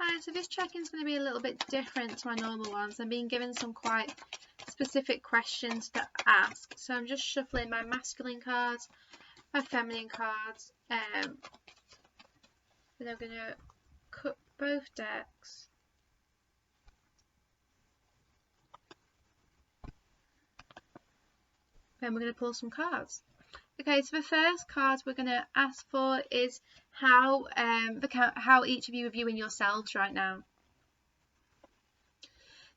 Hi, so this check-in is going to be a little bit different to my normal ones. I'm being given some quite specific questions to ask. So I'm just shuffling my masculine cards, my feminine cards, and I'm going to cut both decks. Then we're going to pull some cards. Okay, so the first card we're going to ask for is how each of you are viewing yourselves right now.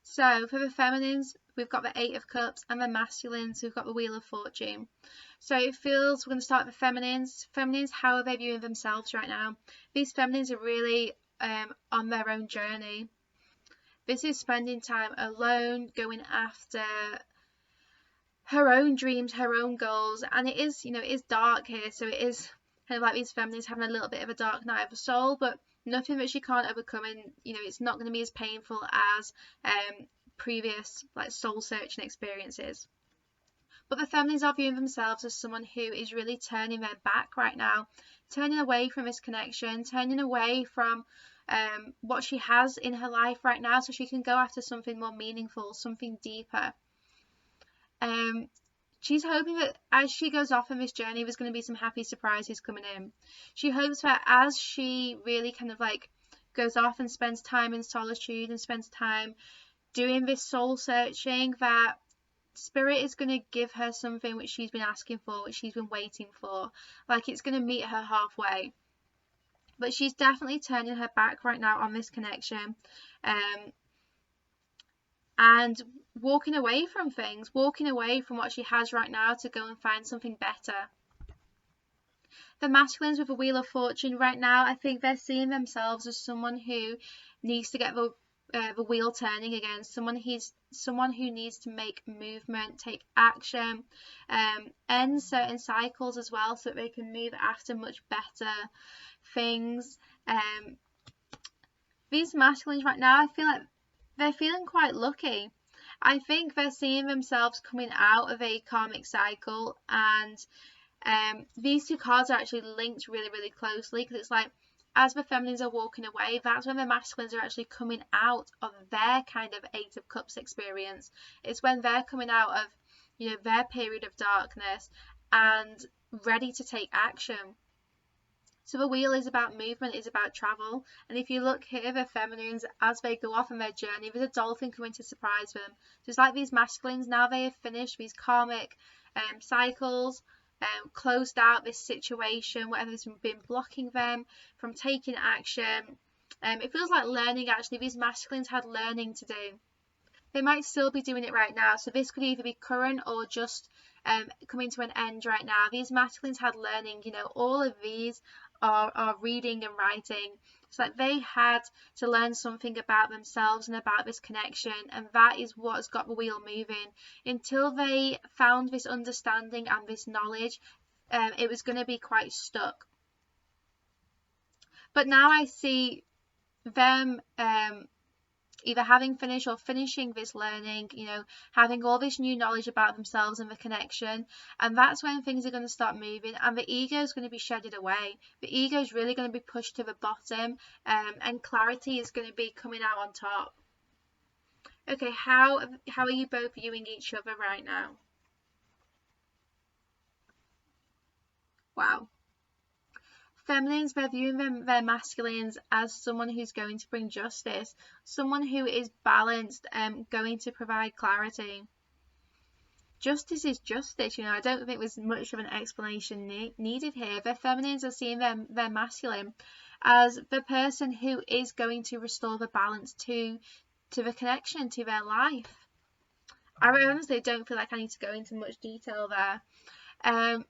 So for the feminines, we've got the Eight of Cups, and the masculines, we've got the Wheel of Fortune. So it feels, we're going to start with the feminines. Feminines, how are they viewing themselves right now? These feminines are really on their own journey. This is spending time alone, going after her own dreams, her own goals, and it is, it is dark here, so it is kind of like these feminines having a little bit of a dark night of the soul, but nothing that she can't overcome, and it's not going to be as painful as previous like soul searching experiences. But the feminines are viewing themselves as someone who is really turning their back right now, turning away from this connection, turning away from what she has in her life right now, so she can go after something more meaningful, something deeper. She's hoping that as she goes off on this journey, there's going to be some happy surprises coming in. She hopes that as she really kind of like goes off and spends time in solitude and spends time doing this soul searching, that Spirit is going to give her something which she's been asking for, which she's been waiting for. Like it's going to meet her halfway. But she's definitely turning her back right now on this connection. And walking away from things, walking away from what she has right now to go and find something better. The masculines with the Wheel of Fortune right now, I think they're seeing themselves as someone who needs to get the wheel turning again, someone who needs to make movement, take action, end certain cycles as well, so that they can move after much better things. These masculines right now, I feel like they're feeling quite lucky. I think they're seeing themselves coming out of a karmic cycle, and these two cards are actually linked really, really closely, because it's like as the feminines are walking away, that's when the masculines are actually coming out of their kind of Eight of Cups experience. It's when they're coming out of their period of darkness and ready to take action. So the wheel is about movement, is about travel. And if you look here, the feminines, as they go off on their journey, there's a dolphin coming to surprise them. Just like these masculines, now they have finished these karmic cycles, closed out this situation, whatever's been blocking them from taking action. It feels like learning, actually. These masculines had learning to do. They might still be doing it right now. So this could either be current or just coming to an end right now. These masculines had learning, all of these are reading and writing. It's like they had to learn something about themselves and about this connection, and that is what has got the wheel moving. Until they found this understanding and this knowledge, it was going to be quite stuck. But now I see them either having finished or finishing this learning, having all this new knowledge about themselves and the connection, and that's when things are going to start moving, and the ego is going to be shedded away. The ego is really going to be pushed to the bottom, and clarity is going to be coming out on top. Okay, how are you both viewing each other right now? Wow. Feminines, they're viewing their masculines as someone who's going to bring justice, someone who is balanced, going to provide clarity. Justice is justice, I don't think there's much of an explanation needed here. The feminines are seeing their masculine as the person who is going to restore the balance to the connection, to their life. I honestly don't feel like I need to go into much detail there.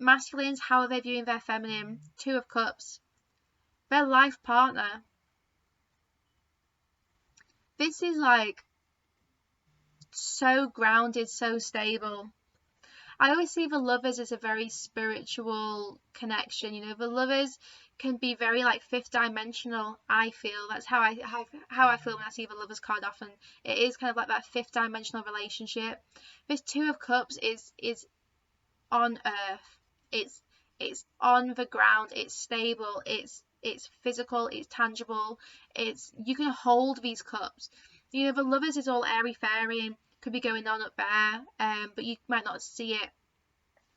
Masculines, how are they viewing their feminine? Two of Cups, their life partner. This is like so grounded, so stable. I always see the Lovers as a very spiritual connection. The Lovers can be very like fifth dimensional. I feel that's how I feel when I see the Lovers card often. It is kind of like that fifth dimensional relationship. This Two of Cups is on earth. It's on the ground. It's stable. It's it's physical, it's tangible, you can hold these cups. You know, the Lovers is all airy fairy, could be going on up there, but you might not see it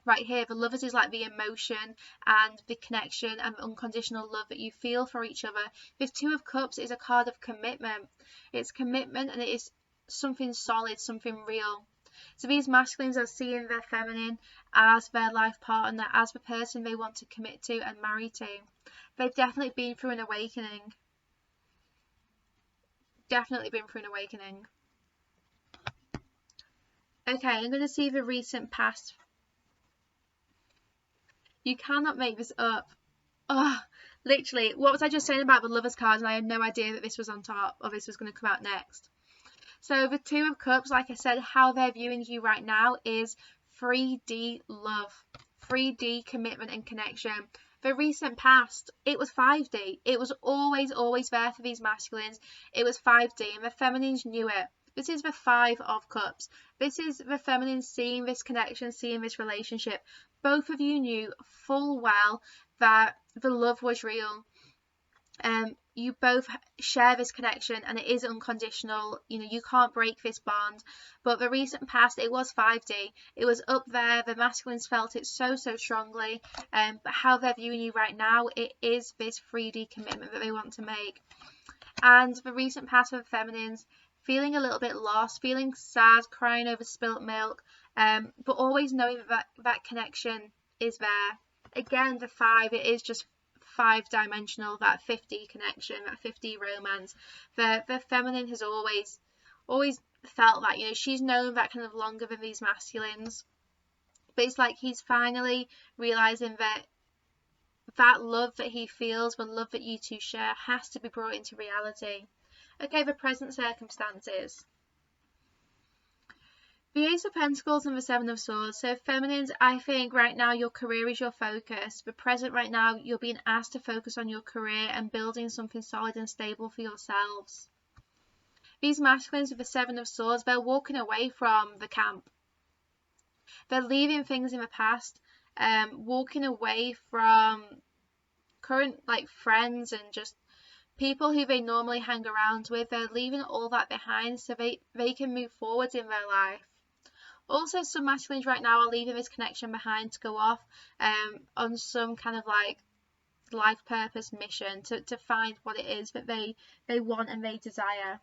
right here. The Lovers is like the emotion and the connection and the unconditional love that you feel for each other. This Two of Cups is a card of commitment. It's commitment, and it is something solid, something real. So these masculines are seeing their feminine as their life partner, as the person they want to commit to and marry to. They've definitely been through an awakening. Definitely been through an awakening. Okay, I'm going to see the recent past. You cannot make this up. Oh, literally, what was I just saying about the Lovers cards, and I had no idea that this was on top, or this was going to come out next. So the Two of Cups, like I said, how they're viewing you right now is 3D love, 3D commitment and connection. The recent past, it was 5D. It was always there for these masculines. It was 5D, and the feminines knew it. This is the Five of Cups. This is the feminine seeing this connection, seeing this relationship. Both of you knew full well that the love was real. You both share this connection, and it is unconditional. You know, you can't break this bond. But the recent past, it was 5D. It was up there. The masculines felt it so strongly. But how they're viewing you right now, it is this 3D commitment that they want to make. And the recent past for the feminines, feeling a little bit lost, feeling sad, crying over spilt milk, but always knowing that connection is there. Again, the 5, it is just 5-dimensional, that 5D connection, that 5D romance. The feminine has always felt that, you know, she's known that kind of longer than these masculines. But it's like he's finally realizing that love that he feels, the love that you two share, has to be brought into reality. Okay, the present circumstances. The Ace of Pentacles and the Seven of Swords. So feminines, I think right now your career is your focus. The present right now, you're being asked to focus on your career and building something solid and stable for yourselves. These masculines with the Seven of Swords, they're walking away from the camp. They're leaving things in the past, walking away from current like friends and just people who they normally hang around with. They're leaving all that behind so they can move forward in their life. Also, some masculines right now are leaving this connection behind to go off on some kind of like life purpose mission to find what it is that they want and they desire.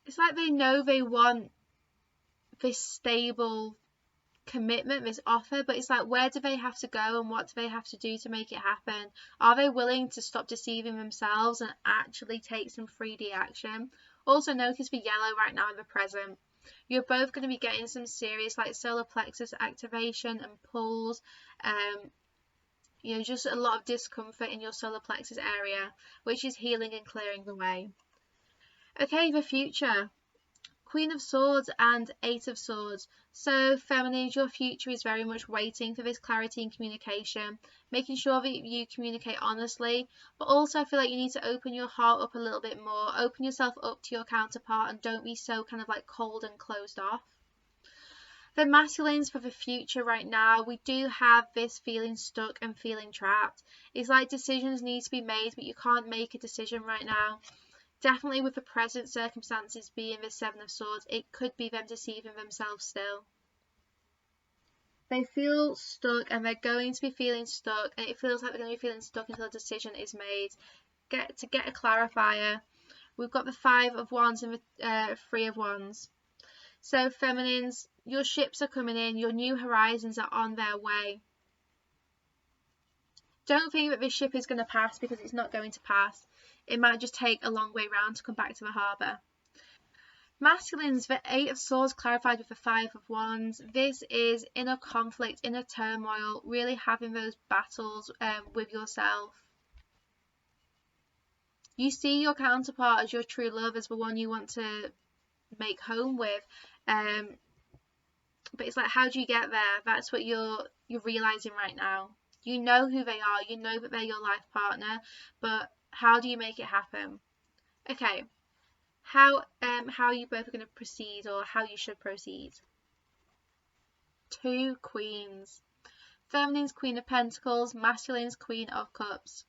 It's like they know they want this stable commitment, this offer, but it's like, where do they have to go and what do they have to do to make it happen? Are they willing to stop deceiving themselves and actually take some 3D action? Also notice the yellow right now in the present. You're both going to be getting some serious like solar plexus activation and pulls, you know, just a lot of discomfort in your solar plexus area, which is healing and clearing the way. Okay, the future. Queen of Swords and Eight of Swords. So feminines, your future is very much waiting for this clarity and communication, making sure that you communicate honestly, but also I feel like you need to open your heart up a little bit more, open yourself up to your counterpart, and don't be so kind of like cold and closed off. The masculines for the future right now, we do have this feeling stuck and feeling trapped. It's like decisions need to be made, but you can't make a decision right now. Definitely with the present circumstances being the Seven of Swords, it could be them deceiving themselves still. They feel stuck and they're going to be feeling stuck, and it feels like they're going to be feeling stuck until a decision is made. To get a clarifier, we've got the Five of Wands and the Three of Wands. So feminines, your ships are coming in, your new horizons are on their way. Don't think that this ship is going to pass, because it's not going to pass. It might just take a long way round to come back to the harbour. Masculines, the Eight of Swords clarified with the Five of Wands. This is inner conflict, inner turmoil, really having those battles with yourself. You see your counterpart as your true love, as the one you want to make home with. But it's like, how do you get there? That's what you're realising right now. You know who they are, you know that they're your life partner, but how do you make it happen? Okay, how you both are going to proceed, or how you should proceed. Two Queens. Feminine's Queen of Pentacles, masculine's Queen of Cups.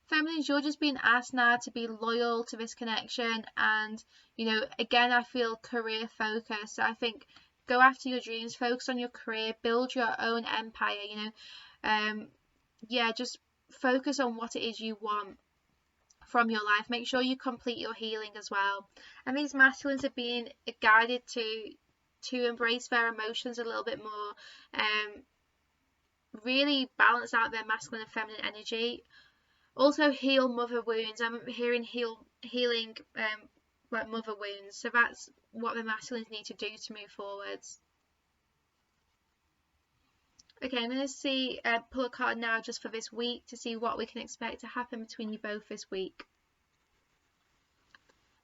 Feminines, you're just being asked now to be loyal to this connection, and you know, again, I feel career focus. So I think go after your dreams, focus on your career, build your own empire, you know. Yeah, just focus on what it is you want from your life. Make sure you complete your healing as well. And these masculines are being guided to embrace their emotions a little bit more, really balance out their masculine and feminine energy. Also heal mother wounds. I'm hearing healing like mother wounds. So that's what the masculines need to do to move forwards. Okay, I'm going to see pull a card now just for this week to see what we can expect to happen between you both this week.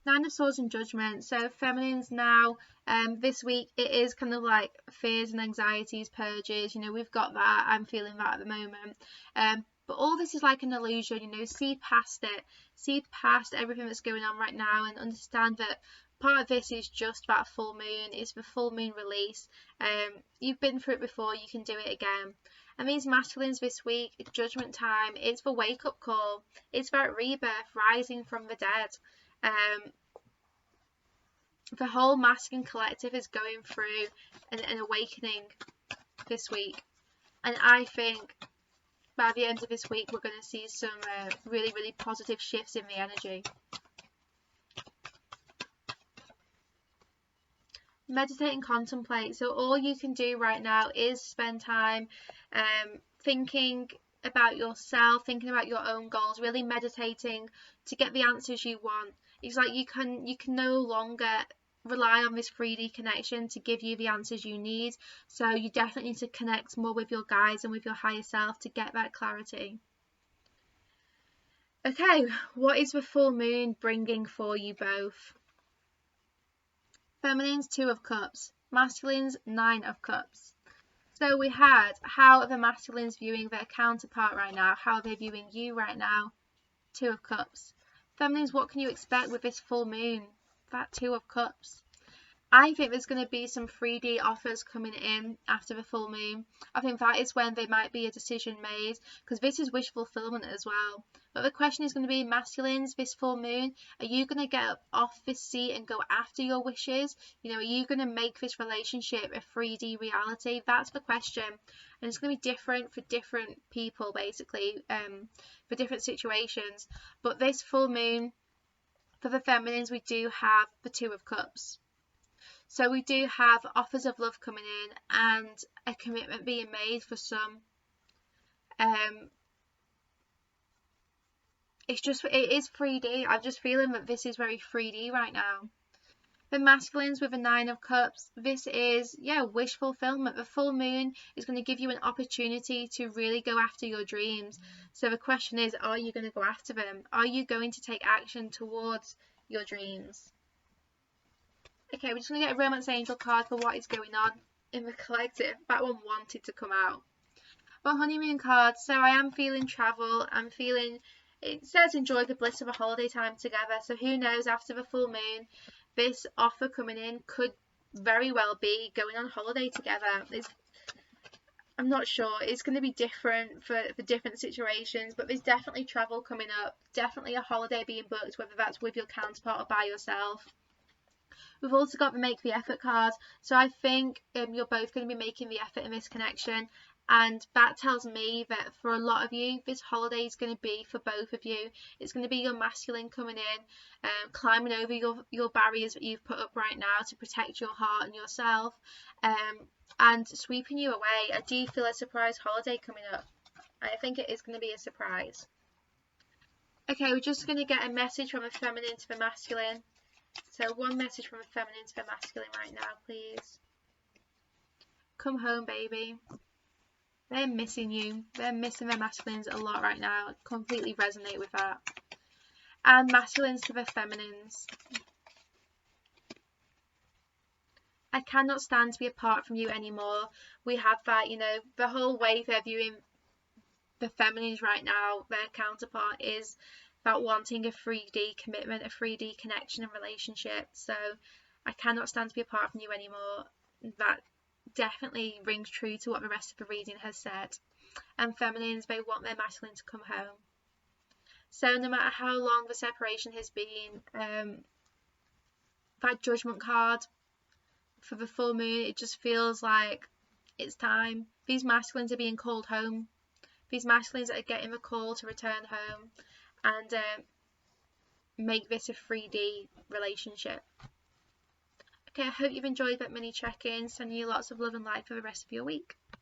Nine of Swords and Judgment. So feminines now, this week it is kind of like fears and anxieties, purges. You know, we've got that. I'm feeling that at the moment. But all this is like an illusion. You know, see past it. See past everything that's going on right now and understand that part of this is just that full moon. It's the full moon release. You've been through it before. You can do it again. And these masculines this week, judgment time, it's the wake-up call. It's about rebirth, rising from the dead. The whole masculine collective is going through an awakening this week. And I think by the end of this week, we're going to see some really, really positive shifts in the energy. Meditate and contemplate. So all you can do right now is spend time thinking about yourself, thinking about your own goals, really meditating to get the answers you want. It's like you can no longer rely on this 3D connection to give you the answers you need. So you definitely need to connect more with your guides and with your higher self to get that clarity. Okay, what is the full moon bringing for you both? Feminines, 2 of Cups. Masculines, 9 of Cups. So we had, how are the masculines viewing their counterpart right now? How are they viewing you right now? 2 of Cups. Feminines, what can you expect with this full moon? That 2 of Cups. I think there's going to be some 3D offers coming in after the full moon. I think that is when there might be a decision made, because this is wish fulfillment as well. But the question is going to be, masculines, this full moon, are you going to get up off this seat and go after your wishes? You know, are you going to make this relationship a 3D reality? That's the question. And it's going to be different for different people, basically, for different situations. But this full moon, for the feminines, we do have the 2 of Cups. So we do have offers of love coming in and a commitment being made for some. It is 3D. I'm just feeling that this is very 3D right now. The masculines with a 9 of Cups, this is, yeah, wish fulfillment. The full moon is going to give you an opportunity to really go after your dreams. So the question is, are you going to go after them? Are you going to take action towards your dreams? Okay, we're just going to get a Romance Angel card for what is going on in the collective. That one wanted to come out. Well, honeymoon card. So I am feeling travel. I'm feeling, it says enjoy the bliss of a holiday time together. So who knows, after the full moon, this offer coming in could very well be going on holiday together. I'm not sure. It's going to be different for different situations, but there's definitely travel coming up. Definitely a holiday being booked, whether that's with your counterpart or by yourself. We've also got the make the effort card. So I think you're both going to be making the effort in this connection. And that tells me that for a lot of you, this holiday is going to be for both of you. It's going to be your masculine coming in, climbing over your barriers that you've put up right now to protect your heart and yourself, and sweeping you away. I do feel a surprise holiday coming up. I think it is going to be a surprise. Okay, we're just going to get a message from a feminine to the masculine. So one message from a feminine to the masculine right now, please. Come home, baby. They're missing you. They're missing their masculines a lot right now. I completely resonate with that. And masculines to the feminines. I cannot stand to be apart from you anymore. We have that, you know, the whole way they're viewing the feminines right now, their counterpart is about wanting a 3D commitment, a 3D connection and relationship. So I cannot stand to be apart from you anymore. That definitely rings true to what the rest of the reading has said. and feminines may want their masculine to come home. So no matter how long the separation has been, that judgment card for the full moon, it just feels like it's time. These masculines are being called home. These masculines are getting the call to return home and make this a 3D relationship. Okay, I hope you've enjoyed that mini check-in. Sending you lots of love and light for the rest of your week.